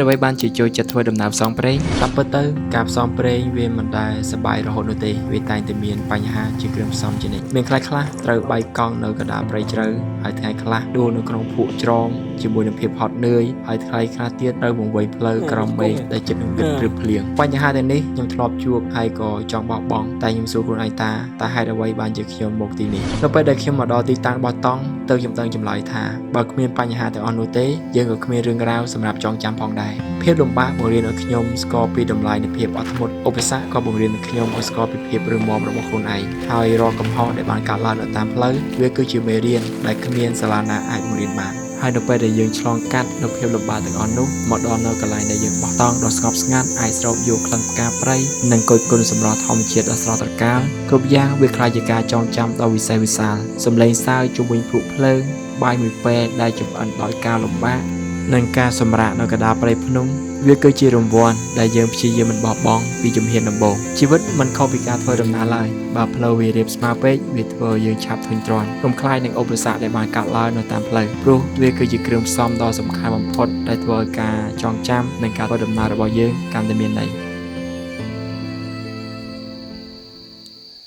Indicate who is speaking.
Speaker 1: អ្វីបានជាចូលចិត្តធ្វើដំណើរផ្សងព្រេងតាមពិតទៅការផ្សងព្រេងវាមិនដែលសប្បាយរហូតនោះទេវាតែងតែមានបញ្ហាជាគ្រឿងផ្សំជានិច្ចមានខ្លះត្រូវបែកកង់នៅកណ្ដាលព្រៃជ្រៅហើយថ្ងៃខ្លះដួលនៅក្នុងភក់ច្រងជាមួយនឹងភាពហត់នឿយហើយថ្ងៃខ្លះទៀតត្រូវវង្វេងផ្លូវក្រំមេឃដែលចិត្តនឹងគិតព្រឹបភ្លៀងបញ្ហាទាំងនេះខ្ញុំធ្លាប់ជួបហើយក៏ចង់បោះបង់តែខ្ញុំសួរខ្លួនឯងតើហេតុអ្វីបានជាខ្ញុំមកទីនេះនៅពេលដែលខ្ញុំមកដល់ទីតាំងបោះតង់ទៅខ្ញុំដឹងចម្លើយថាបើគ្មានបញ្ហាទាំងអស់នោះទេយើងក៏គ្មានរឿងរ៉ាវសម្រាប់ចងចាំផងដែរភាពលំបាកបង្រៀនឲ្យខ្ញុំស្គាល់ពីតម្លៃនៃភាពអត់ធ្មត់ឧបសគ្គក៏បង្រៀនឲ្យខ្ញុំស្គាល់ពីភាពរឹងមាំរបស់ខ្លួនឯងហើយរាល់កំហុសដែលបានកើតឡើងនៅតាមផ្លូវវាគឺជាមេរៀនដែលគ្មានសាលាណាអាចបង្រៀនបានហើយនៅពេលដែលយើងឆ្លងកាត់នូវភាពលំបាកទាំងអស់នោះមកដល់នៅកន្លែងដែលយើងបោះតង់ដ៏ស្ងប់ស្ងាត់អាចស្រូបយកក្លិនផ្កាព្រៃនិងគយគន់សម្រស់ធម្មជាតិដ៏ស្រស់ត្រកាលគ្រប់យ៉ាងវាក្លាយជាការចងចាំដ៏វិសេសវិសាលសំឡេងសើចជុំវិញភក់ភ្លើងបាយមួយពេលដែលចម្អិនដោយការលំបាកនិងការសម្រាកនៅកណ្ដាលព្រៃភ្នំវាគឺជារង្វាន់ដែលយើងព្យាយាមមិនបោះបង់ពីជំហានដំបូងជីវិតមិនខុសពីការធ្វើដំណើរឡើយបើផ្លូវវារាបស្មើពេកវាធ្វើឲ្យយើងឆាប់ធុញទ្រាន់រំខាននឹងឧបសគ្គដែលបានកើតឡើងនៅតាមផ្លូវព្រោះវាគឺជាគ្រឿងផ្សំដ៏សំខាន់បំផុតដែលធ្វើឲ្យការចងចាំនិងការធ្វើដំណើររបស់យើងកាន់តែមានន័យ